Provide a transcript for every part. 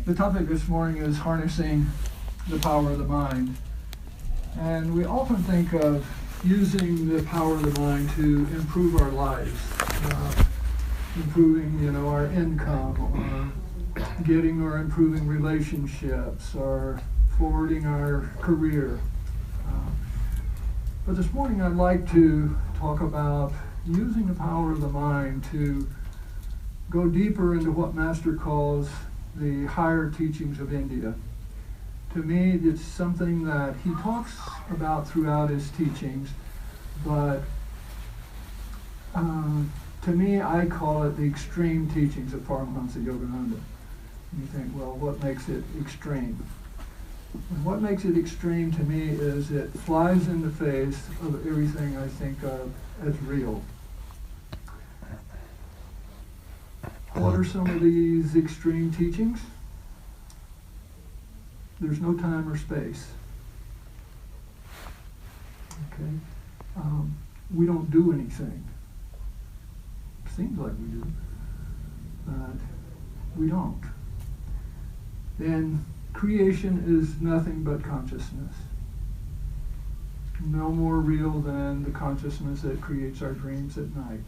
The topic this morning is harnessing the power of the mind. And we often think of using the power of the mind to improve our lives, improving, our income, or getting or improving relationships, or forwarding our career. But this morning I'd like to talk about using the power of the mind to go deeper into what Master calls the higher teachings of India. To me, it's something that he talks about throughout his teachings, but to me, I call it the extreme teachings of Paramahansa Yogananda. And you think, well, what makes it extreme? And what makes it extreme to me is it flies in the face of everything I think of as real. What are some of these extreme teachings? There's no time or space. Okay? We don't do anything. Seems like we do, but we don't. Then creation is nothing but consciousness. No more real than the consciousness that creates our dreams at night.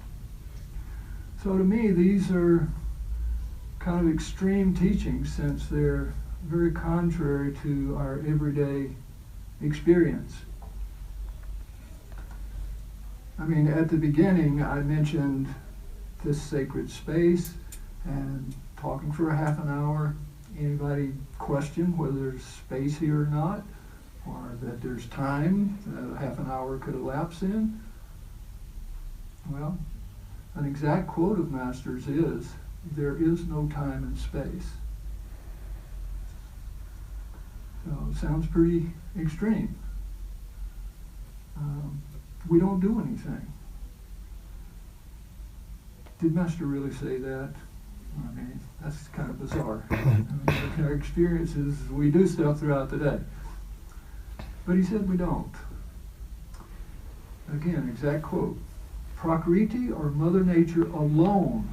So to me, these are kind of extreme teachings, since they're very contrary to our everyday experience. I mean, at the beginning, I mentioned this sacred space and talking for a half an hour. Anybody question whether there's space here or not, or that there's time that a half an hour could elapse in? Well, an exact quote of Master's is, "There is no time and space." So it sounds pretty extreme. We don't do anything. Did Master really say that? I mean, that's kind of bizarre. Our experience is we do stuff throughout the day. But he said we don't. Again, exact quote. "Prakriti, or Mother Nature, alone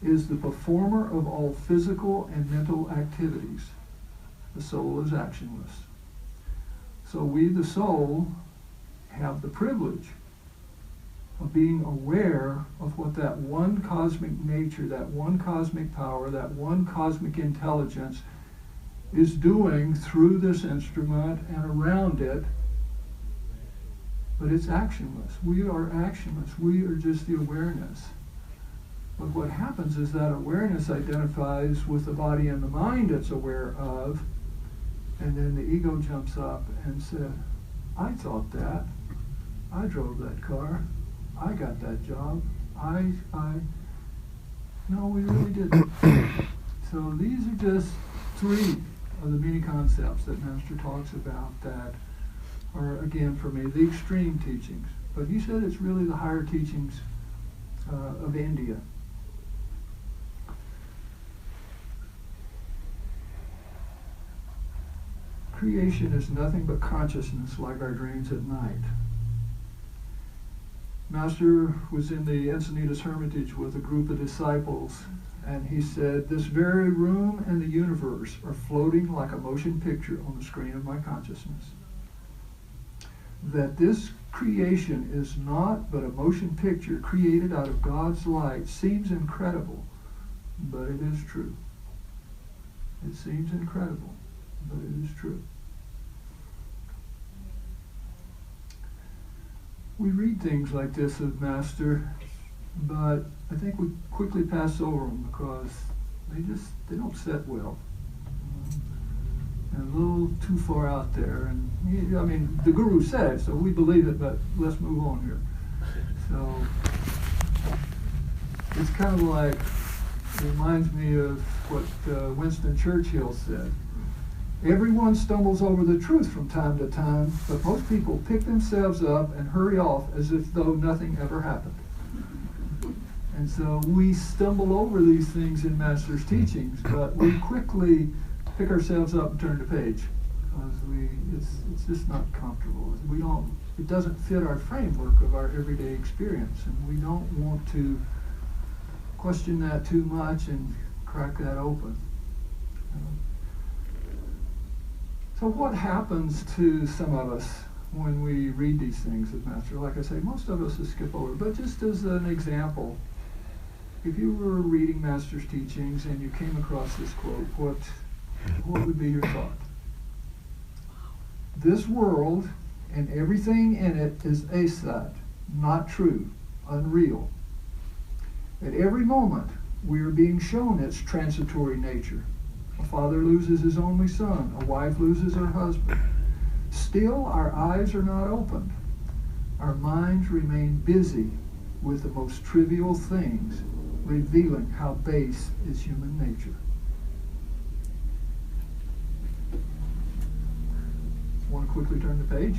is the performer of all physical and mental activities. The soul is actionless." So we, the soul, have the privilege of being aware of what that one cosmic nature, that one cosmic power, that one cosmic intelligence is doing through this instrument and around it. But it's actionless. We are actionless. We are just the awareness. But what happens is that awareness identifies with the body and the mind it's aware of, and then the ego jumps up and says, "I thought that. I drove that car. I got that job. No, we really didn't." So these are just three of the many concepts that Master talks about that are, again, for me, the extreme teachings. But he said it's really the higher teachings of India. Creation is nothing but consciousness, like our dreams at night. Master was in the Encinitas Hermitage with a group of disciples, and he said, "This very room and the universe are floating like a motion picture on the screen of my consciousness. That this creation is not but a motion picture created out of God's light seems incredible, but it is true." It seems incredible, but it is true. We read things like this of Master, but I think we quickly pass over them because they don't set well. And a little too far out there. And I mean, the Guru said, so we believe it, but let's move on here. So it's kind of like, it reminds me of what Winston Churchill said. "Everyone stumbles over the truth from time to time, but most people pick themselves up and hurry off as if though nothing ever happened." And so we stumble over these things in Master's teachings, but we quickly pick ourselves up and turn the page because it's just not comfortable. It doesn't fit our framework of our everyday experience, and we don't want to question that too much and crack that open. So what happens to some of us when we read these things of Master? Like I say, most of us will skip over. But just as an example, if you were reading Master's teachings and you came across this quote, what would be your thought? This world and everything in it is asat, not true, unreal. At every moment, we are being shown its transitory nature. A father loses his only son. A wife loses her husband. Still, our eyes are not opened. Our minds remain busy with the most trivial things, revealing how base is human nature. Want to quickly turn the page?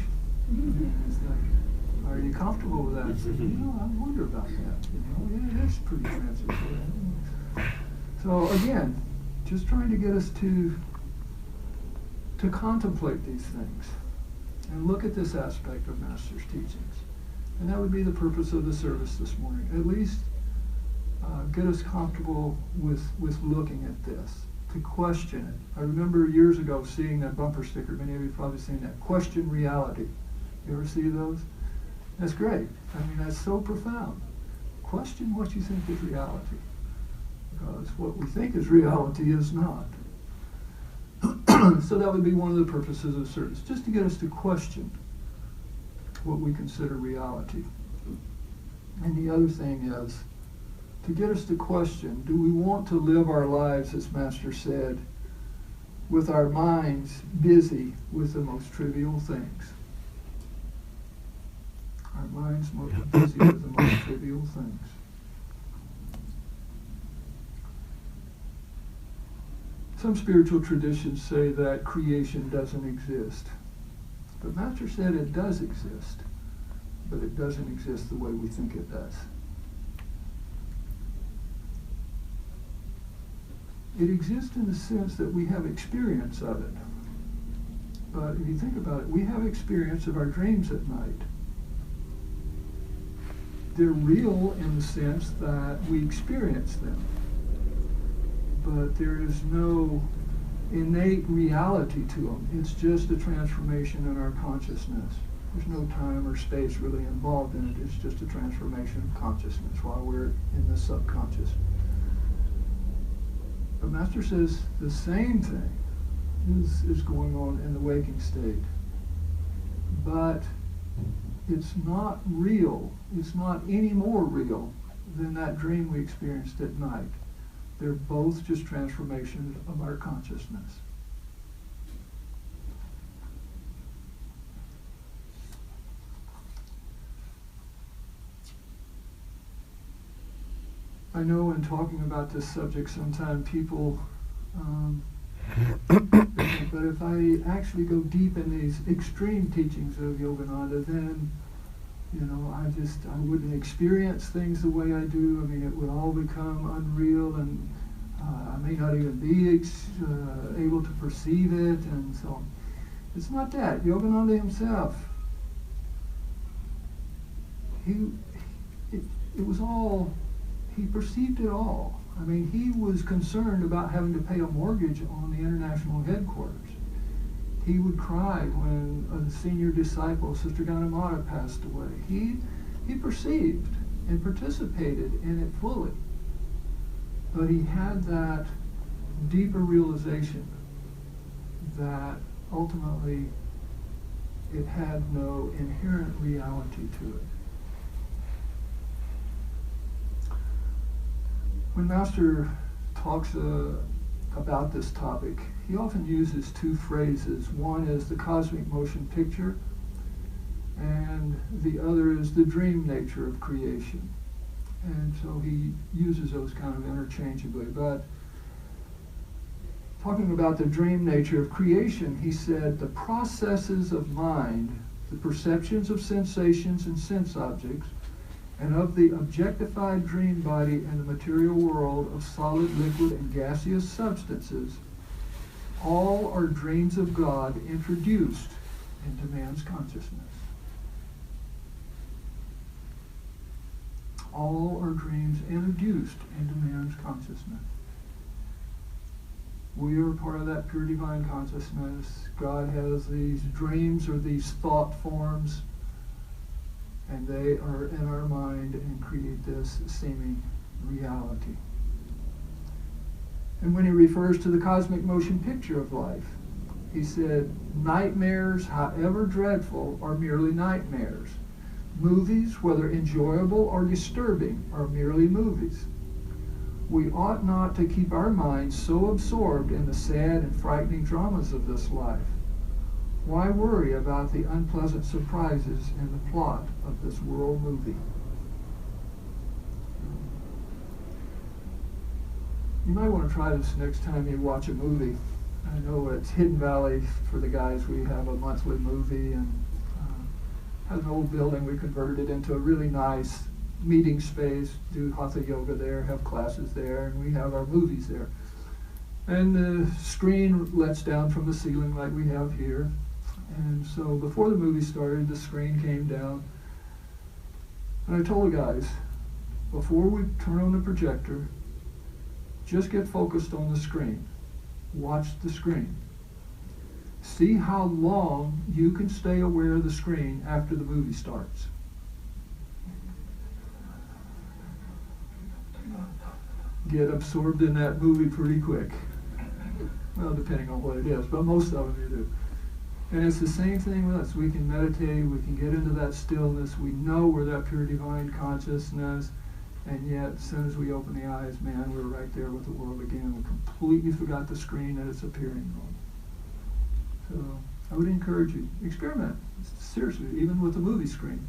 It's like, are you comfortable with that? I wonder about that. Yeah, it is pretty transitory. So again, just trying to get us to contemplate these things and look at this aspect of Master's teachings. And that would be the purpose of the service this morning. At least get us comfortable with looking at this, to question it. I remember years ago seeing that bumper sticker. Many of you have probably seen that. Question reality. You ever see those? That's great. I mean, that's so profound. Question what you think is reality. Because what we think is reality is not. So that would be one of the purposes of service, just to get us to question what we consider reality. And the other thing is to get us to question, do we want to live our lives, as Master said, with our minds busy with the most trivial things? Our minds busy with the most trivial things. Some spiritual traditions say that creation doesn't exist. But Master said it does exist, but it doesn't exist the way we think it does. It exists in the sense that we have experience of it. But if you think about it, we have experience of our dreams at night. They're real in the sense that we experience them. But there is no innate reality to them. It's just a transformation in our consciousness. There's no time or space really involved in it. It's just a transformation of consciousness while we're in the subconscious. But Master says the same thing is going on in the waking state. But it's not real. It's not any more real than that dream we experienced at night. They're both just transformations of our consciousness. I know in talking about this subject, sometimes people but if I actually go deep in these extreme teachings of Yogananda, then I wouldn't experience things the way I do. I mean, it would all become unreal, and I may not even be able to perceive it, and so on. It's not that. Yogananda himself, it was all, he perceived it all. I mean, he was concerned about having to pay a mortgage on the international headquarters. He would cry when a senior disciple, Sister Ganamata, passed away. He perceived and participated in it fully. But he had that deeper realization that ultimately it had no inherent reality to it. When Master talks about this topic, he often uses two phrases. One is the cosmic motion picture, and the other is the dream nature of creation. And so he uses those kind of interchangeably. But talking about the dream nature of creation, he said the processes of mind, the perceptions of sensations and sense objects, and of the objectified dream body and the material world of solid, liquid, and gaseous substances, all are dreams of God introduced into man's consciousness. All are dreams introduced into man's consciousness. We are part of that pure divine consciousness. God has these dreams or these thought forms, and they are in our mind and create this seeming reality. And when he refers to the cosmic motion picture of life, he said, nightmares, however dreadful, are merely nightmares. Movies, whether enjoyable or disturbing, are merely movies. We ought not to keep our minds so absorbed in the sad and frightening dramas of this life. Why worry about the unpleasant surprises in the plot of this world movie? You might want to try this next time you watch a movie. I know it's Hidden Valley for the guys. We have a monthly movie, and has an old building. We converted it into a really nice meeting space, do hatha yoga there, have classes there, and we have our movies there. And the screen lets down from the ceiling like we have here. And so before the movie started, the screen came down. And I told the guys, before we turn on the projector, just get focused on the screen. Watch the screen. See how long you can stay aware of the screen after the movie starts. Get absorbed in that movie pretty quick. Well, depending on what it is, but most of them you do. And it's the same thing with us. We can meditate, we can get into that stillness, we know we're that pure divine consciousness, and yet as soon as we open the eyes, man, we're right there with the world again. We completely forgot the screen that it's appearing on. So I would encourage you, experiment, seriously, even with the movie screen.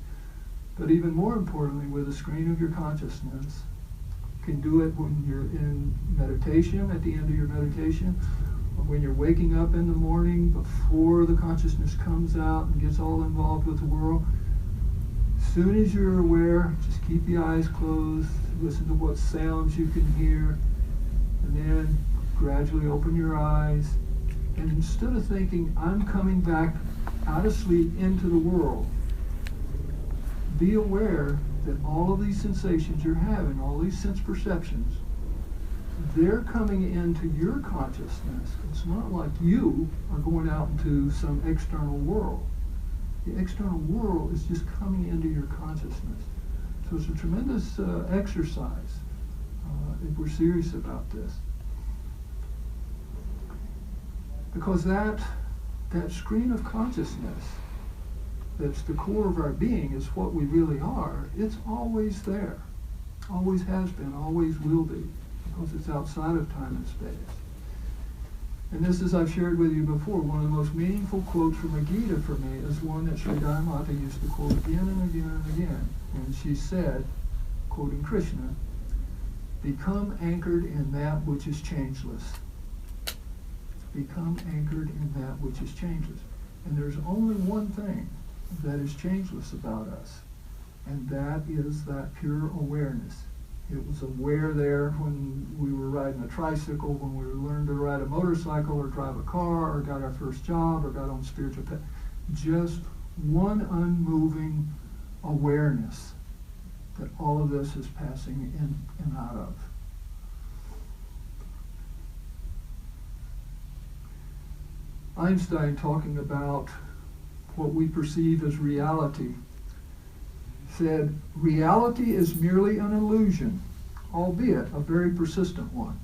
But even more importantly, with the screen of your consciousness. You can do it when you're in meditation, at the end of your meditation, or when you're waking up in the morning before the consciousness comes out and gets all involved with the world. As soon as you're aware, just keep the eyes closed, listen to what sounds you can hear, and then gradually open your eyes. And instead of thinking, I'm coming back out of sleep into the world, be aware that all of these sensations you're having, all these sense perceptions, they're coming into your consciousness. It's not like you are going out into some external world. The external world is just coming into your consciousness. So it's a tremendous exercise if we're serious about this. Because that screen of consciousness that's the core of our being is what we really are. It's always there. Always has been, always will be. Because it's outside of time and space. And this, as I've shared with you before, one of the most meaningful quotes from the Gita for me is one that Sri Mata used to quote again and again and again. And she said, quoting Krishna, "Become anchored in that which is changeless." Become anchored in that which is changeless. And there's only one thing that is changeless about us, and that is that pure awareness. It was aware there when we were riding a tricycle, when we learned to ride a motorcycle or drive a car or got our first job or got on spiritual path. Just one unmoving awareness that all of this is passing in and out of. Einstein, talking about what we perceive as reality, said, reality is merely an illusion, albeit a very persistent one.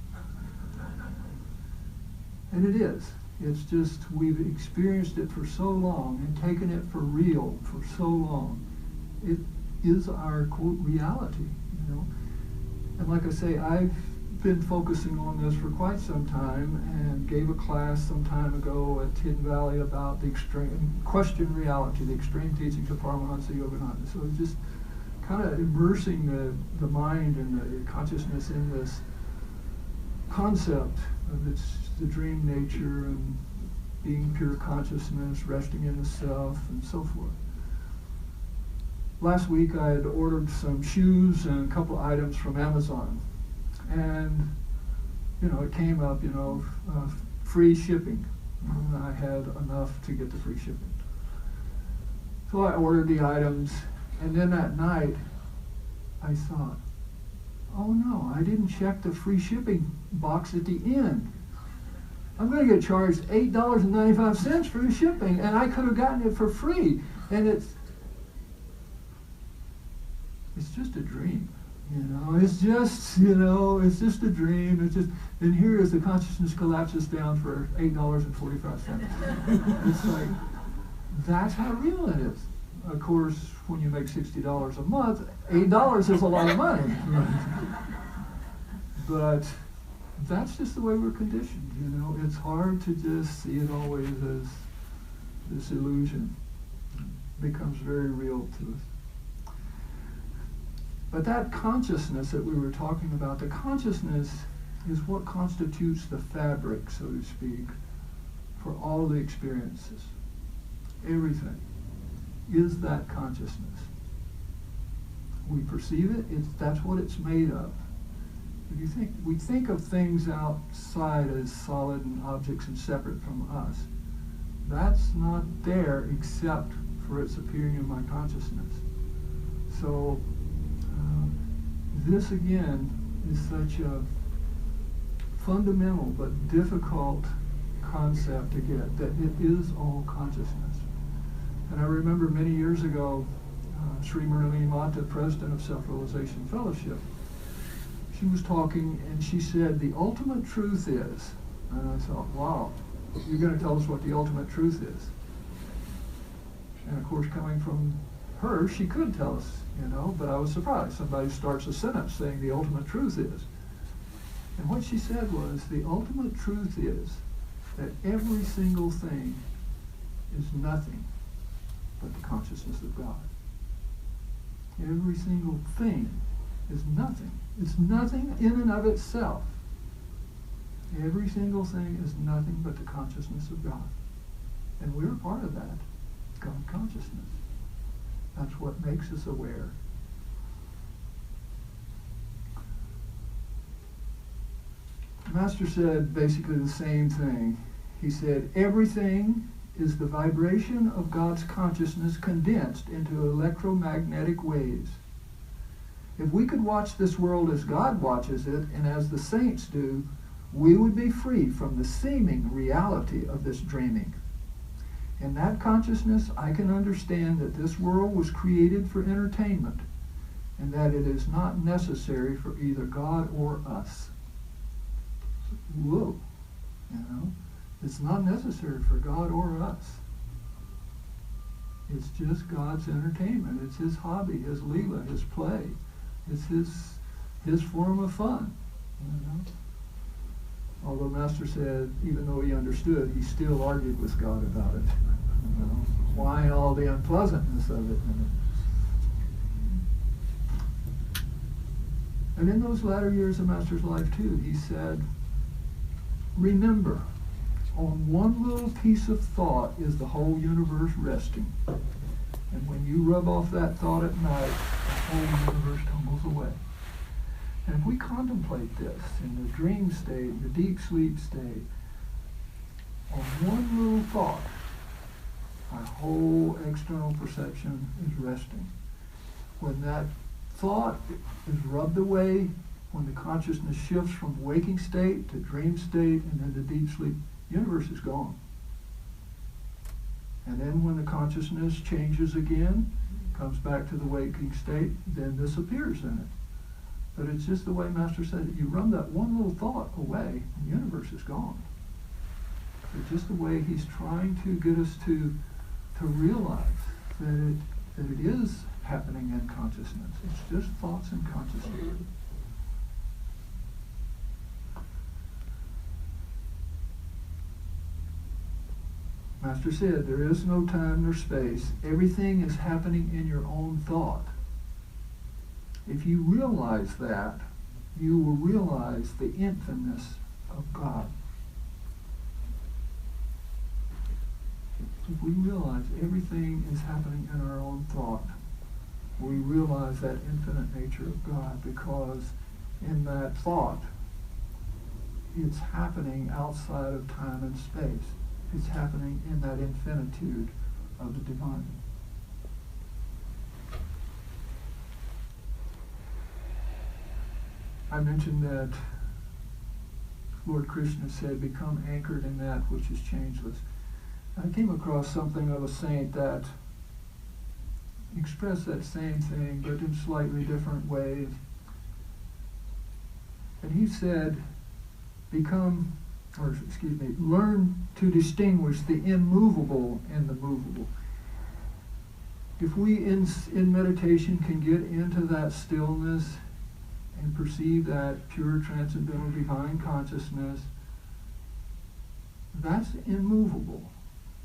And it is. It's just we've experienced it for so long and taken it for real for so long. It is our, quote, reality, you know. And like I say, I've been focusing on this for quite some time and gave a class some time ago at Hidden Valley about the extreme question reality, the extreme teachings of Paramahansa Yogananda. So just kind of immersing the mind and the consciousness in this concept of the dream nature and being pure consciousness, resting in the self, and so forth. Last week I had ordered some shoes and a couple items from Amazon. And, you know, it came up, free shipping. And I had enough to get the free shipping. So I ordered the items, and then that night, I thought, oh no, I didn't check the free shipping box at the end. I'm going to get charged $8.95 for the shipping, and I could have gotten it for free. And it's just a dream. It's just a dream. And here as the consciousness collapses down for $8.45. It's like, that's how real it is. Of course, when you make $60 a month, $8 is a lot of money. But that's just the way we're conditioned, It's hard to just see it always as this illusion. It becomes very real to us. But that consciousness that we were talking about, the consciousness is what constitutes the fabric, so to speak, for all the experiences. Everything is that consciousness. We perceive it, that's what it's made of. If we think of things outside as solid and objects and separate from us, that's not there except for its appearing in my consciousness. So this again is such a fundamental but difficult concept to get, that it is all consciousness. And I remember many years ago, Sri Murali Mata, president of Self-Realization Fellowship, she was talking and she said, the ultimate truth is, and I thought, wow, you're going to tell us what the ultimate truth is. And of course, coming from her, she could tell us, but I was surprised. Somebody starts a sentence saying the ultimate truth is. And what she said was, the ultimate truth is that every single thing is nothing but the consciousness of God. Every single thing is nothing. It's nothing in and of itself. Every single thing is nothing but the consciousness of God. And we're part of that, God consciousness. That's what makes us aware. The Master said basically the same thing. He said, everything is the vibration of God's consciousness condensed into electromagnetic waves. If we could watch this world as God watches it and as the saints do, we would be free from the seeming reality of this dreaming. In that consciousness, I can understand that this world was created for entertainment and that it is not necessary for either God or us. Whoa, it's not necessary for God or us. It's just God's entertainment. It's his hobby, his leela, his play. It's his form of fun. Although Master said, even though he understood, he still argued with God about it. Why all the unpleasantness of it? And in those latter years of Master's life too, he said, remember, on one little piece of thought is the whole universe resting. And when you rub off that thought at night, the whole universe tumbles away. And if we contemplate this in the dream state, the deep sleep state, on one little thought, our whole external perception is resting. When that thought is rubbed away, when the consciousness shifts from waking state to dream state and then to deep sleep, the universe is gone. And then when the consciousness changes again, comes back to the waking state, then this appears in it. But it's just the way Master said it. You run that one little thought away, and the universe is gone. It's just the way he's trying to get us to realize that it is happening in consciousness. It's just thoughts in consciousness. Master said, there is no time nor space. Everything is happening in your own thought. If you realize that, you will realize the infiniteness of God. If we realize everything is happening in our own thought, we realize that infinite nature of God, because in that thought, it's happening outside of time and space. It's happening in that infinitude of the divine. I mentioned that Lord Krishna said, become anchored in that which is changeless. I came across something of a saint that expressed that same thing, but in slightly different ways. And he said, learn to distinguish the immovable and the movable. If we in meditation can get into that stillness and perceive that pure transcendental divine consciousness, that's immovable.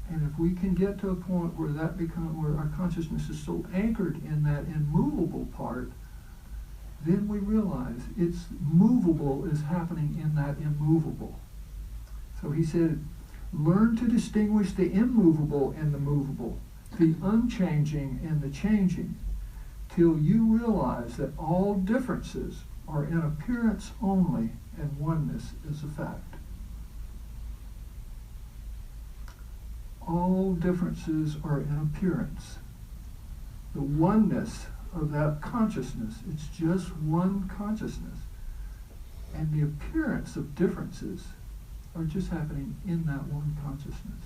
And if we can get to a point where where our consciousness is so anchored in that immovable part, then we realize it's movable is happening in that immovable. So he said, learn to distinguish the immovable and the movable, the unchanging and the changing, till you realize that all differences are in appearance only and oneness is a fact. All differences are in appearance. The oneness of that consciousness, it's just one consciousness. And the appearance of differences are just happening in that one consciousness.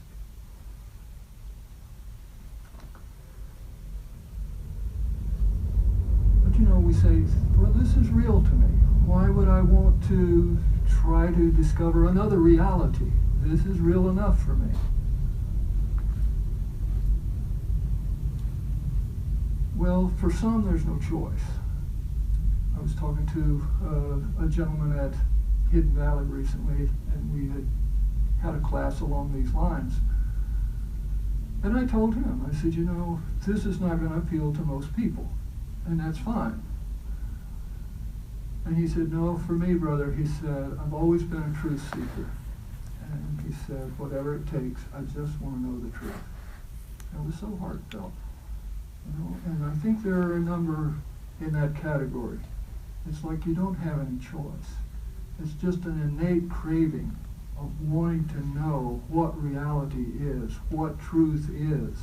But we say, well, this is real to me. Why would I want to try to discover another reality? This is real enough for me. Well, for some, there's no choice. I was talking to a gentleman at Hidden Valley recently, and we had a class along these lines. And I told him, I said, this is not going to appeal to most people, and that's fine. And he said, no, for me, brother, he said, I've always been a truth seeker. And he said, whatever it takes, I just want to know the truth. It was so heartfelt. And I think there are a number in that category. It's like you don't have any choice. It's just an innate craving of wanting to know what reality is, what truth is.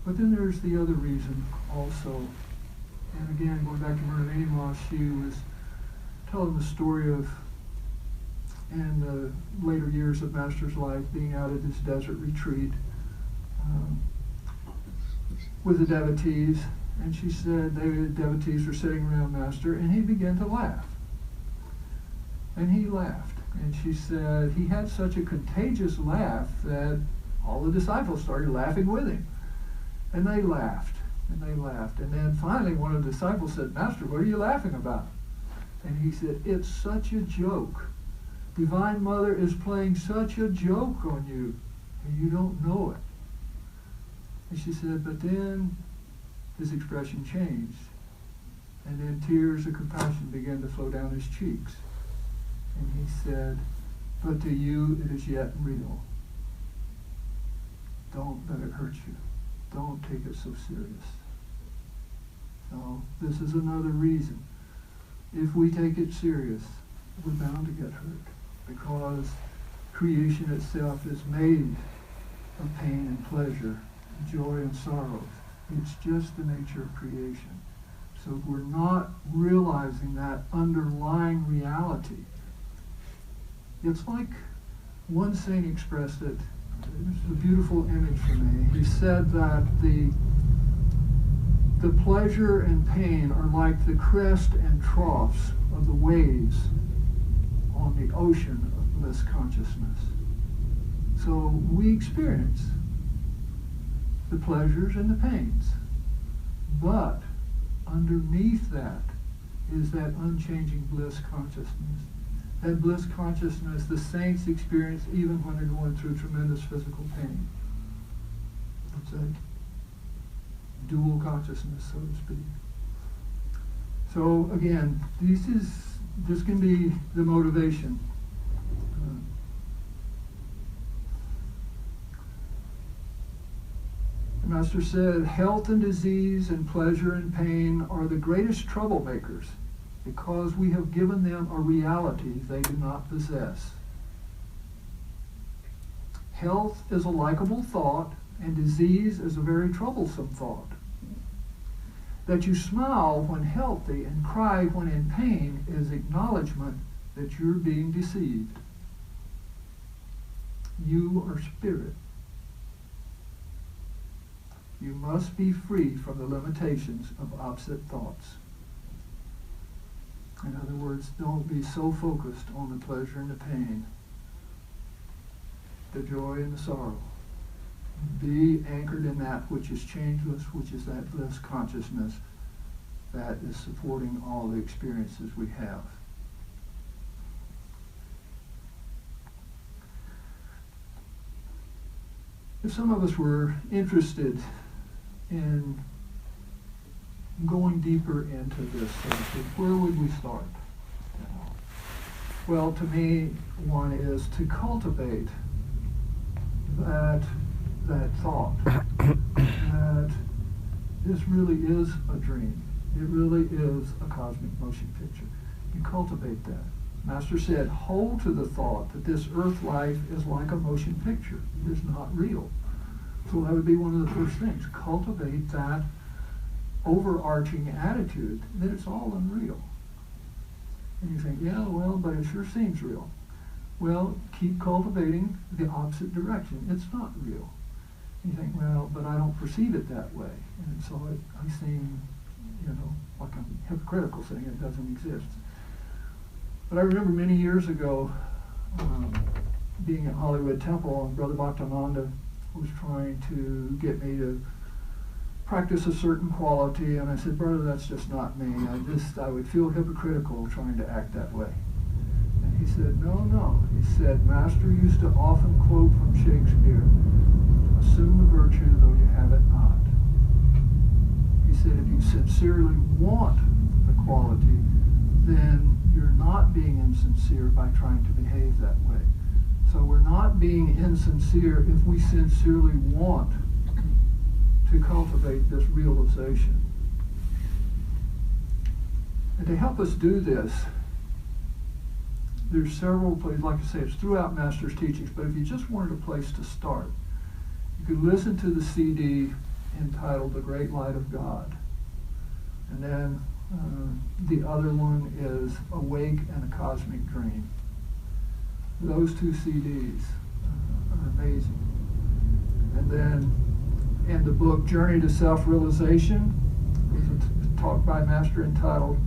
But then there's the other reason also. And again, going back to Myrna Moss, she was telling the story of, in the later years of Master's life, being out at this desert retreat with the devotees, and she said the devotees were sitting around Master, and he began to laugh. And he laughed. And she said he had such a contagious laugh that all the disciples started laughing with him. And they laughed, and they laughed. And then finally one of the disciples said, Master, what are you laughing about? And he said, it's such a joke. Divine Mother is playing such a joke on you, and you don't know it. And she said, but then his expression changed. And then tears of compassion began to flow down his cheeks. And he said, but to you it is yet real. Don't let it hurt you. Don't take it so serious. So this is another reason. If we take it serious, we're bound to get hurt, because creation itself is made of pain and pleasure, joy and sorrow. It's just the nature of creation. So if we're not realizing that underlying reality, it's like one saint expressed it. It's a beautiful image for me. He said that the pleasure and pain are like the crest and troughs of the waves on the ocean of bliss consciousness. So we experience the pleasures and the pains, but underneath that is that unchanging bliss consciousness. That bliss consciousness the saints experience even when they're going through tremendous physical pain. It's a dual consciousness, so to speak. So again, this can be the motivation. The Master said, health and disease and pleasure and pain are the greatest troublemakers, because we have given them a reality they do not possess. Health is a likable thought, and disease is a very troublesome thought. That you smile when healthy and cry when in pain is acknowledgement that you're being deceived. You are spirit. You must be free from the limitations of opposite thoughts. In other words, don't be so focused on the pleasure and the pain, the joy and the sorrow. Be anchored in that which is changeless, which is that bliss consciousness that is supporting all the experiences we have. If some of us were interested in going deeper into this, where would we start? Well, to me, one is to cultivate that thought that this really is a dream. It really is a cosmic motion picture. You cultivate that. Master said, hold to the thought that this earth life is like a motion picture. It is not real. So that would be one of the first things. Cultivate that overarching attitude that it's all unreal. And you think, yeah, well, but it sure seems real. Well, keep cultivating the opposite direction. It's not real. You think, well, but I don't perceive it that way. And so I seem, like I'm hypocritical saying it doesn't exist. But I remember many years ago being at Hollywood Temple, and Brother Bhaktananda was trying to get me to practice a certain quality, and I said, brother, that's just not me. I would feel hypocritical trying to act that way. And he said, no. He said, Master used to often quote from Shakespeare, assume the virtue though you have it not. He said, if you sincerely want the quality, then you're not being insincere by trying to behave that way. So we're not being insincere if we sincerely want to cultivate this realization. And to help us do this, there's several places, like I say, it's throughout Master's teachings, but if you just wanted a place to start, you could listen to the CD entitled The Great Light of God. And then the other one is Awake and a Cosmic Dream. Those two CDs are amazing. And then in the book Journey to Self-Realization, there's a talk by Master entitled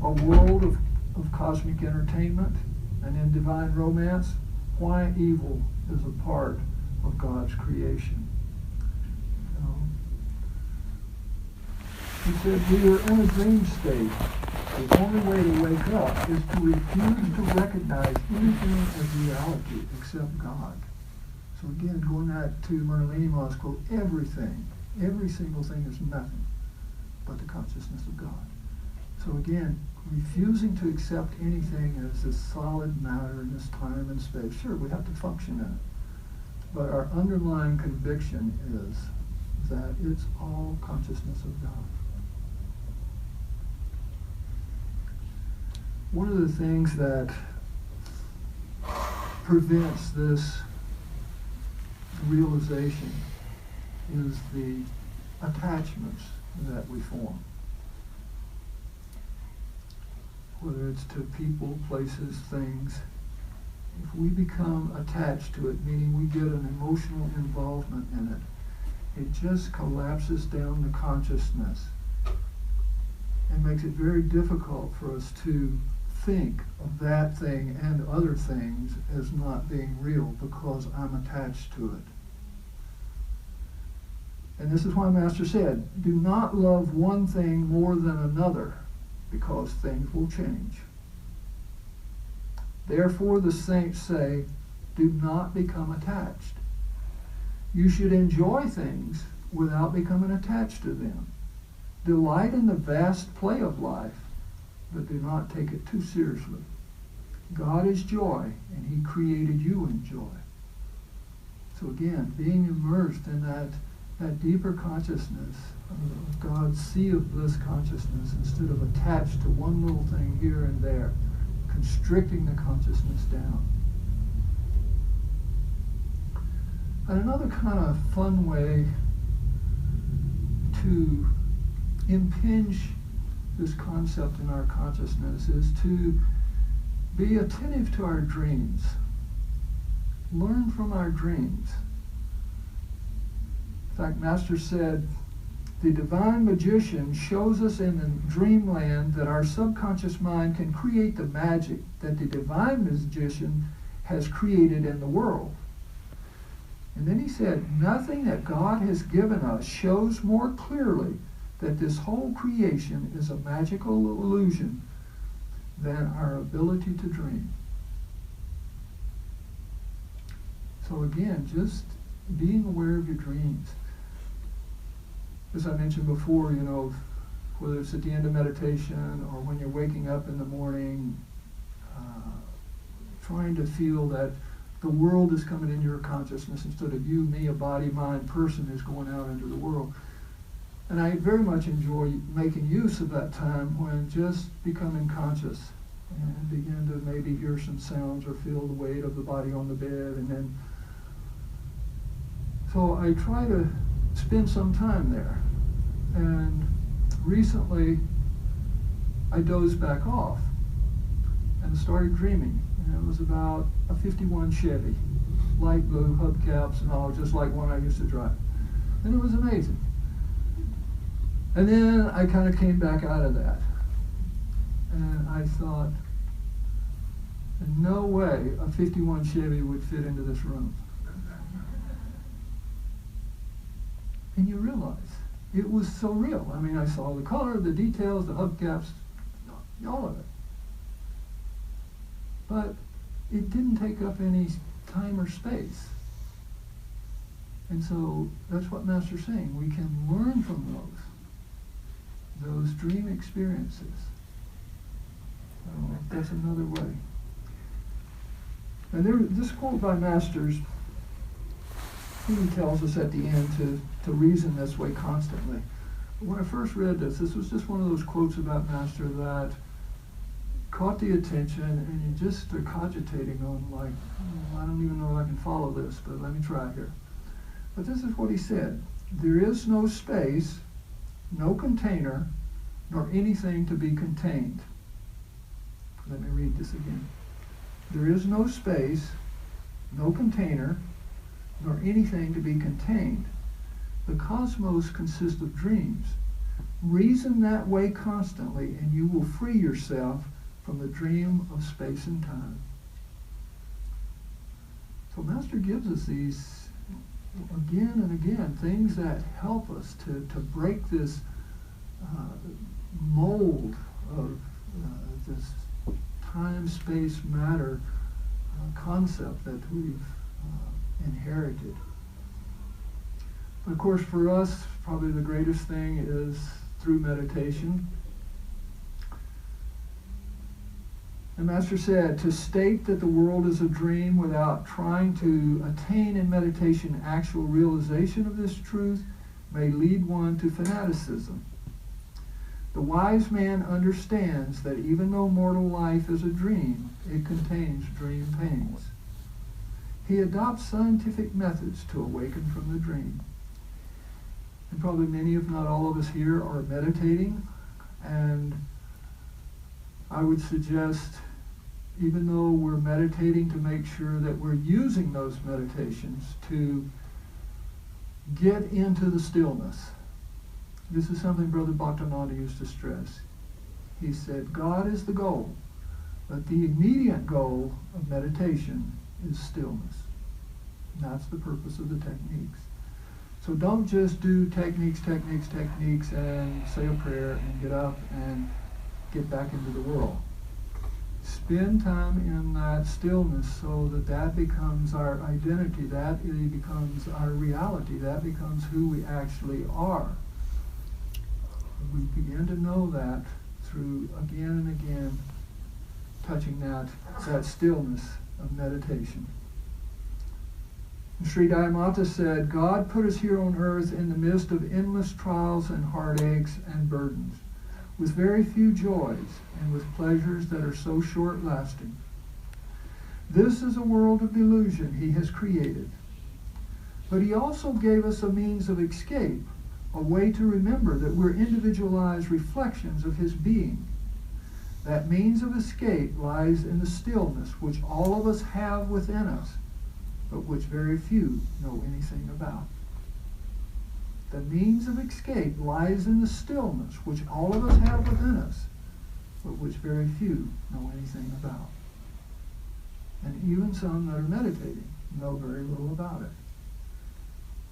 A World of Cosmic Entertainment, and in Divine Romance, Why Evil is a Part of God's Creation. He said, we are in a dream state. The only way to wake up is to refuse to recognize anything as reality except God. So again, going back to Merlini Ma's quote, everything, every single thing is nothing but the consciousness of God. So again, refusing to accept anything as this solid matter in this time and space. Sure, we have to function in it. But our underlying conviction is that it's all consciousness of God. One of the things that prevents this realization is the attachments that we form. Whether it's to people, places, things, if we become attached to it, meaning we get an emotional involvement in it, it just collapses down the consciousness and makes it very difficult for us to think of that thing and other things as not being real because I'm attached to it. And this is why Master said, do not love one thing more than another, because things will change. Therefore the saints say, do not become attached. You should enjoy things without becoming attached to them. Delight in the vast play of life, but do not take it too seriously. God is joy, and He created you in joy. So again, being immersed in that deeper consciousness of God's sea of bliss consciousness instead of attached to one little thing here and there, constricting the consciousness down. And another kind of fun way to impinge this concept in our consciousness is to be attentive to our dreams. Learn from our dreams. In fact, Master said, the divine magician shows us in the dreamland that our subconscious mind can create the magic that the divine magician has created in the world. And then he said, nothing that God has given us shows more clearly that this whole creation is a magical illusion than our ability to dream. So again, just being aware of your dreams. As I mentioned before, whether it's at the end of meditation or when you're waking up in the morning, trying to feel that the world is coming into your consciousness instead of you, me, a body, mind, person who's going out into the world. And I very much enjoy making use of that time when just becoming conscious and begin to maybe hear some sounds or feel the weight of the body on the bed. And then, so I try to spend some time there. And recently, I dozed back off and started dreaming. And it was about a 51 Chevy, light blue hubcaps and all, just like one I used to drive. And it was amazing. And then I kind of came back out of that. And I thought, in no way a 51 Chevy would fit into this room. And you realize it was so real. I mean, I saw the color, the details, the hubcaps, all of it. But it didn't take up any time or space. And so that's what Master's saying. We can learn from those dream experiences. So that's another way. And this quote by Master's, he tells us at the end to reason this way constantly. When I first read this was just one of those quotes about Master that caught the attention, and you just are cogitating on like, I don't even know if I can follow this, but let me try here. But this is what he said. There is no space, no container, nor anything to be contained. Let me read this again. There is no space, no container, nor anything to be contained. The cosmos consists of dreams. Reason that way constantly, and you will free yourself from the dream of space and time. So Master gives us these again and again, things that help us to break this mold of this time, space, matter concept that we've inherited. But of course, for us, probably the greatest thing is through meditation. The Master said, to state that the world is a dream without trying to attain in meditation actual realization of this truth may lead one to fanaticism. The wise man understands that even though mortal life is a dream, it contains dream pains. He adopts scientific methods to awaken from the dream. And probably many, if not all of us here, are meditating. And I would suggest, even though we're meditating, to make sure that we're using those meditations to get into the stillness. This is something Brother Bhaktivinoda used to stress. He said, God is the goal, but the immediate goal of meditation is stillness. And that's the purpose of the techniques. So don't just do techniques, and say a prayer and get up and get back into the world. Spend time in that stillness so that that becomes our identity, that it becomes our reality, that becomes who we actually are. We begin to know that through again and again touching that stillness of meditation. And Sri Dayamata said, God put us here on earth in the midst of endless trials and heartaches and burdens, with very few joys and with pleasures that are so short-lasting. This is a world of delusion he has created. But he also gave us a means of escape a way to remember that we're individualized reflections of his being. That means of escape lies in the stillness which all of us have within us, but which very few know anything about. The means of escape lies in the stillness which all of us have within us, but which very few know anything about. And even some that are meditating know very little about it,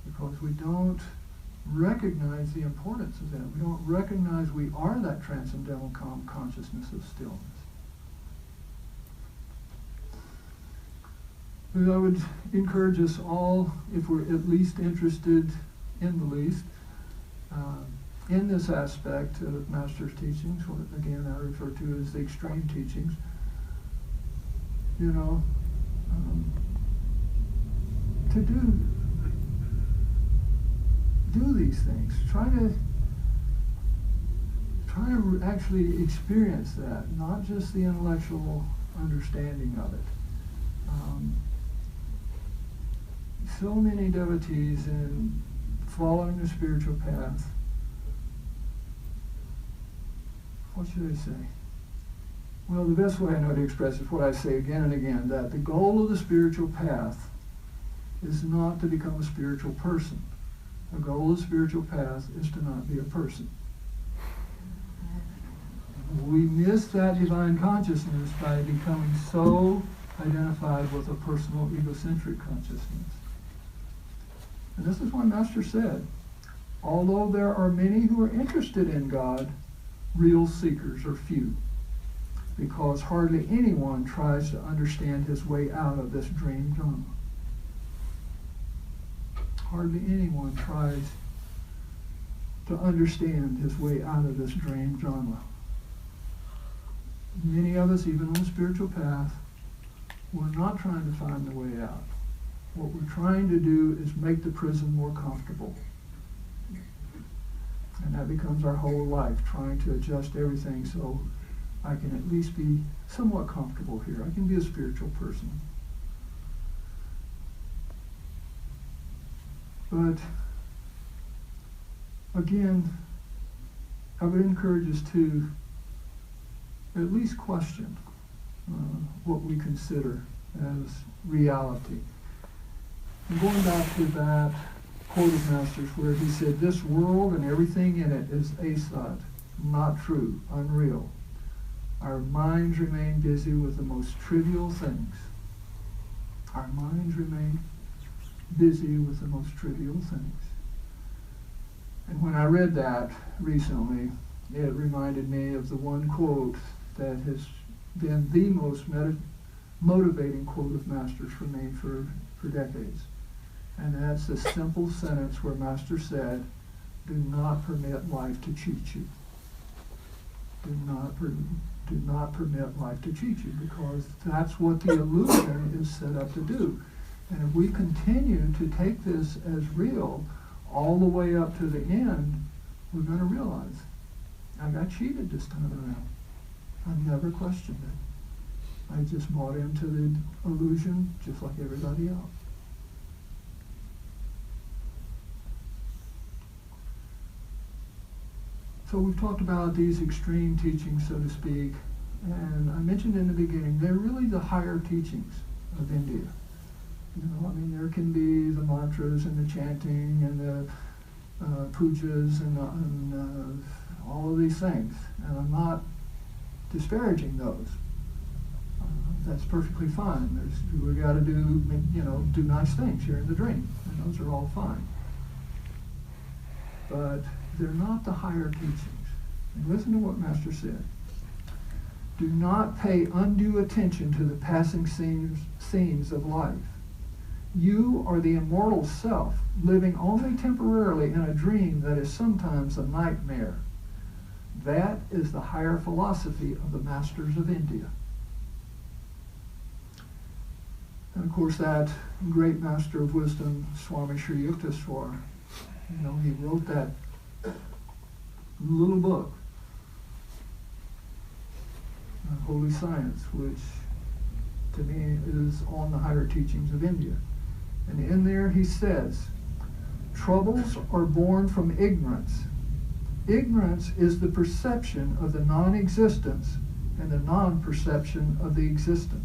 because we don't recognize the importance of that. We don't recognize we are that transcendental consciousness of stillness. But I would encourage us all, if we're at least interested in the least, in this aspect of Master's teachings, what again I refer to as the extreme teachings, to do these things. Try to actually experience that, not just the intellectual understanding of it. So many devotees in following the spiritual path, what should I say? Well, the best way I know to express is what I say again and again, that the goal of the spiritual path is not to become a spiritual person. The goal of the spiritual path is to not be a person. We miss that divine consciousness by becoming so identified with a personal egocentric consciousness. And this is what Master said. Although there are many who are interested in God, real seekers are few, because hardly anyone tries to understand his way out of this dream drama. Hardly anyone tries to understand his way out of this dream drama. Many of us, even on the spiritual path, we're not trying to find the way out. What we're trying to do is make the prison more comfortable. And that becomes our whole life, trying to adjust everything so I can at least be somewhat comfortable here. I can be a spiritual person. But again, I would encourage us to at least question what we consider as reality. And going back to that quote of Master's where he said, "This world and everything in it is asat, not true, unreal. Our minds remain busy with the most trivial things." Our minds remain busy with the most trivial things. And when I read that recently, it reminded me of the one quote that has been the most motivating quote of Master's for me for decades. And that's the simple sentence where Master said, "Do not permit life to cheat you." Do not permit life to cheat you, because that's what the illusion is set up to do. And if we continue to take this as real all the way up to the end, we're going to realize, I got cheated this time around. I never questioned it. I just bought into the illusion just like everybody else. So we've talked about these extreme teachings, so to speak, and I mentioned in the beginning, they're really the higher teachings of India. There can be the mantras and the chanting and the pujas and all of these things, and I'm not disparaging those. That's perfectly fine. We got to do nice things here in the dream, and those are all fine. But they're not the higher teachings. And listen to what Master said. Do not pay undue attention to the passing scenes of life. You are the immortal self, living only temporarily in a dream that is sometimes a nightmare. That is the higher philosophy of the Masters of India. And of course, that great Master of Wisdom, Swami Sri Yukteswar, he wrote that little book, Holy Science, which to me is on the higher teachings of India. And in there he says, Troubles are born from ignorance. Ignorance is the perception of the non-existence and the non-perception of the existent.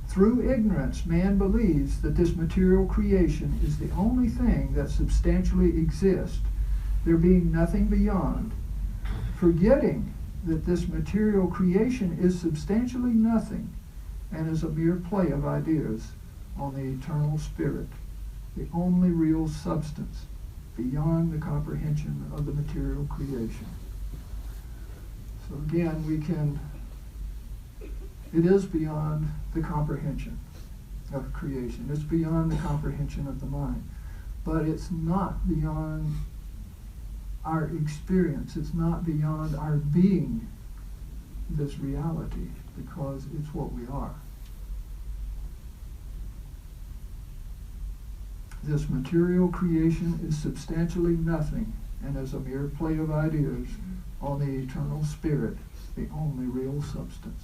Through ignorance, man believes that this material creation is the only thing that substantially exists, there being nothing beyond, forgetting that this material creation is substantially nothing and is a mere play of ideas on the eternal spirit, the only real substance beyond the comprehension of the material creation. So again, it is beyond the comprehension of creation. It's beyond the comprehension of the mind. But it's not beyond our experience. It's not beyond our being this reality, because it's what we are. This material creation is substantially nothing and is a mere play of ideas on the eternal spirit, the only real substance.